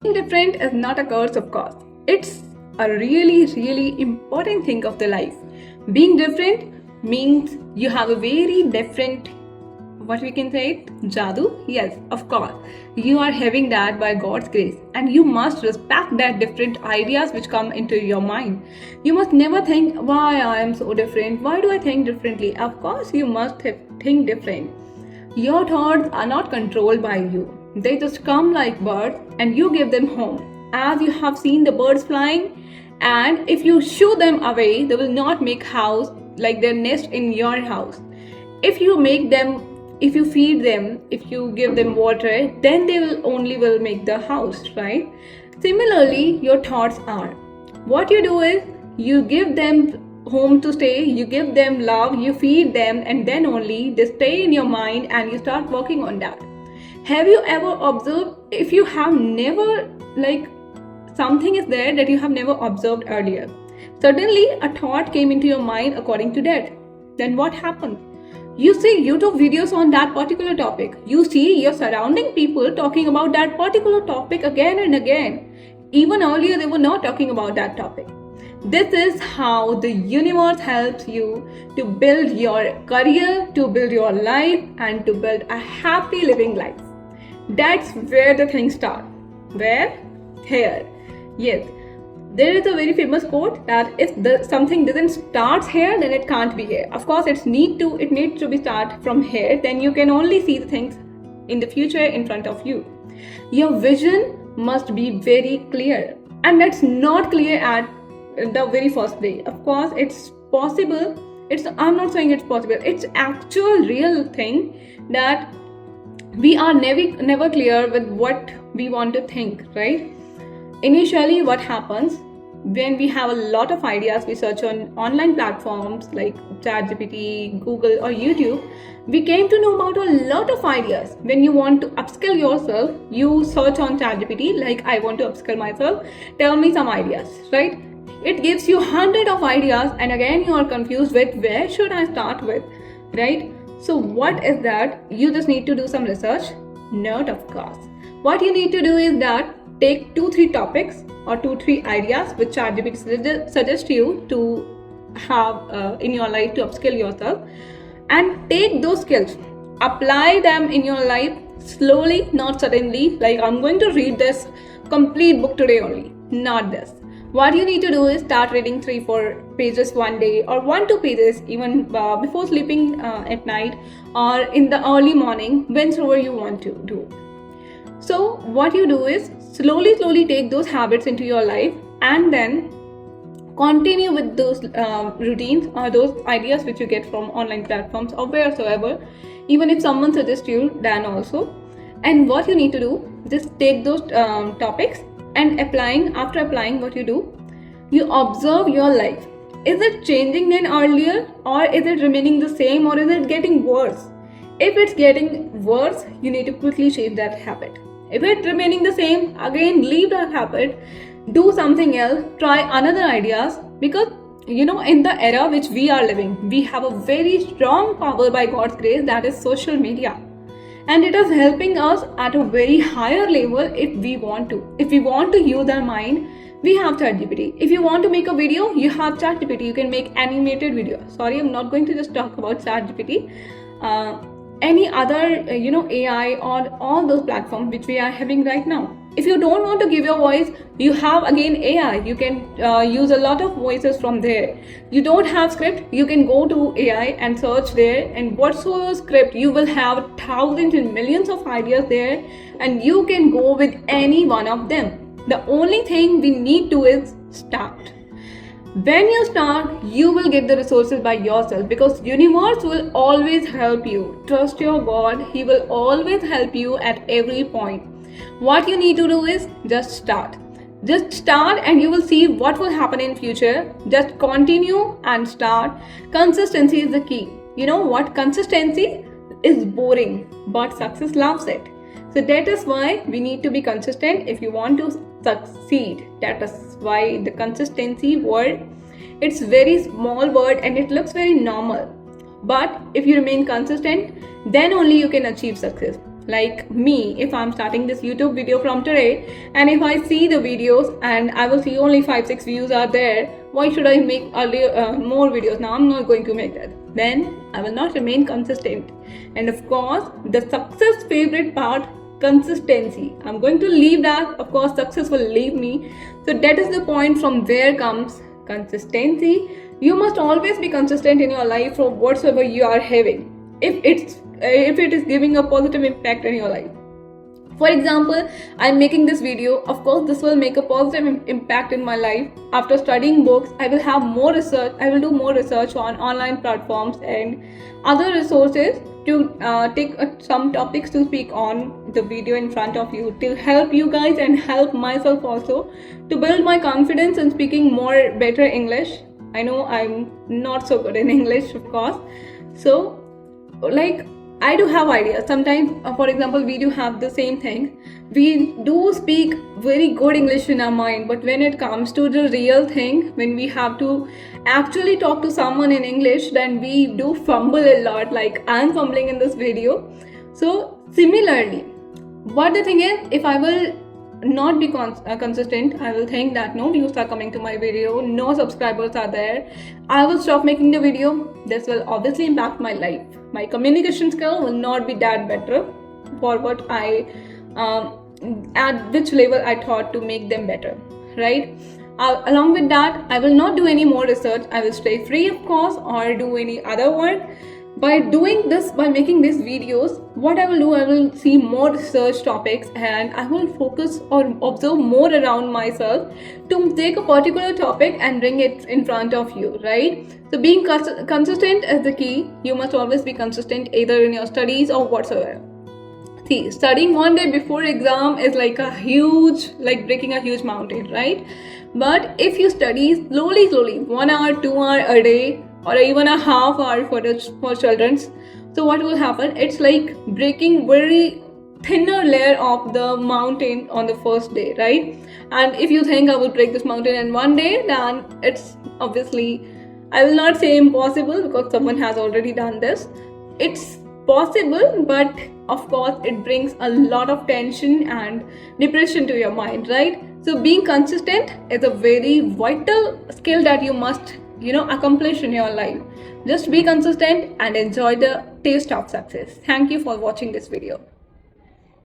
Being different is not a curse, of course. It's a really, really important thing of the life. Being different means you have a very different, what we can say, jadoo. Yes, of course. You are having that by God's grace, and you must respect that different ideas which come into your mind. You must never think, why I am so different? Why do I think differently? Of course, you must think different. Your thoughts are not controlled by you. They just come like birds and you give them home. As you have seen the birds flying, and if you shoo them away, they will not make house like their nest in your house. If you make them, if you feed them, if you give them water, then they will make the house, right? Similarly, your thoughts are. What you do is you give them home to stay, you give them love, you feed them, and then only they stay in your mind and you start working on that. Have you ever observed, if you have never, like, something is there that you have never observed earlier? Suddenly, a thought came into your mind according to that. Then what happened? You see YouTube videos on that particular topic. You see your surrounding people talking about that particular topic again and again. Even earlier, they were not talking about that topic. This is how the universe helps you to build your career, to build your life, and to build a happy living life. That's where the things start. Where? Here. Yes. There is a very famous quote that if something doesn't start here, then it can't be here. Of course, it needs to be start from here. Then you can only see the things in the future in front of you. Your vision must be very clear, and that's not clear at the very first day. Of course, it's possible. I'm not saying it's possible. It's actual real thing that we are never clear with what we want to think, right? Initially, what happens when we have a lot of ideas, we search on online platforms like ChatGPT, Google, or YouTube. We came to know about a lot of ideas. When you want to upskill yourself, you search on ChatGPT, like, I want to upskill myself, tell me some ideas, right? It gives you hundreds of ideas, and again you are confused with where should I start with, right? So what is that? You just need to do some research. Not, of course. What you need to do is that take 2-3 topics or 2-3 ideas which ChatGPT suggests you to have in your life to upskill yourself, and take those skills, apply them in your life slowly, not suddenly, like, I'm going to read this complete book today only. Not this. What you need to do is start reading 3-4 pages one day, or 1-2 pages even before sleeping at night, or in the early morning, whenever you want to do. So what you do is slowly take those habits into your life, and then continue with those routines or those ideas which you get from online platforms or wheresoever, even if someone suggests you, then also. And what you need to do, just take those topics and after applying, what you do, you observe your life. Is it changing than earlier, or is it remaining the same, or is it getting worse? If it's getting worse, you need to quickly change that habit. If it's remaining the same, again leave that habit, do something else, try another ideas, because in the era which we are living, we have a very strong power by God's grace, that is social media. And it is helping us at a very higher level if we want to. If we want to use our mind, we have ChatGPT. If you want to make a video, you have ChatGPT. You can make animated video. Sorry, I'm not going to just talk about ChatGPT. Any other, AI or all those platforms which we are having right now. If you don't want to give your voice, you have again AI. You can use a lot of voices from there. You don't have script, you can go to AI and search there, and whatsoever script, you will have thousands and millions of ideas there, and you can go with any one of them. The only thing we need to is start. When you start, you will get the resources by yourself, because universe will always help you. Trust your God, he will always help you at every point. What you need to do is just start. Just start and you will see what will happen in future. Just continue and start. Consistency is the key. You know what? Consistency is boring, but success loves it. So that is why we need to be consistent if you want to succeed. That is why the consistency word, it's very small word and it looks very normal. But if you remain consistent, then only you can achieve success. Like me, if I'm starting this YouTube video from today, and if I see the videos and I will see only 5-6 views are there, why should I make more videos? Now I'm not going to make that. Then I will not remain consistent. And of course, the success favorite part, consistency. I'm going to leave that. Of course, success will leave me. So that is the point from where comes consistency. You must always be consistent in your life for whatsoever you are having. If it is giving a positive impact in your life. For example, I'm making this video. Of course, this will make a positive impact in my life. After studying books, I will have more research. I will do more research on online platforms and other resources to take some topics to speak on the video in front of you to help you guys and help myself also to build my confidence in speaking more better English. I know I'm not so good in English, of course. So, like, I do have ideas. Sometimes, for example, we do have the same thing. We do speak very good English in our mind, but when it comes to the real thing, when we have to actually talk to someone in English, then we do fumble a lot, like I'm fumbling in this video. So, similarly, what the thing is, if I will not be consistent, I will think that no views are coming to my video, no subscribers are there, I will stop making the video. This will obviously impact my life. My communication skill will not be that better for what I at which level I thought to make them better, right? Along with that, I will not do any more research. I will stay free, of course, or do any other work. By doing this, by making these videos, what I will do, I will see more research topics and I will focus or observe more around myself to take a particular topic and bring it in front of you, right? So being consistent is the key. You must always be consistent either in your studies or whatsoever. See, studying one day before exam is like breaking a huge mountain, right? But if you study slowly, 1 hour, 2 hour a day, or even a half hour for children's, so what will happen? It's like breaking very thinner layer of the mountain on the first day, right? And if you think I will break this mountain in one day, then it's obviously, I will not say impossible because someone has already done this. It's possible, but of course it brings a lot of tension and depression to your mind, right? So being consistent is a very vital skill that you must accomplish in your life. Just be consistent and enjoy the taste of success. Thank you for watching this video.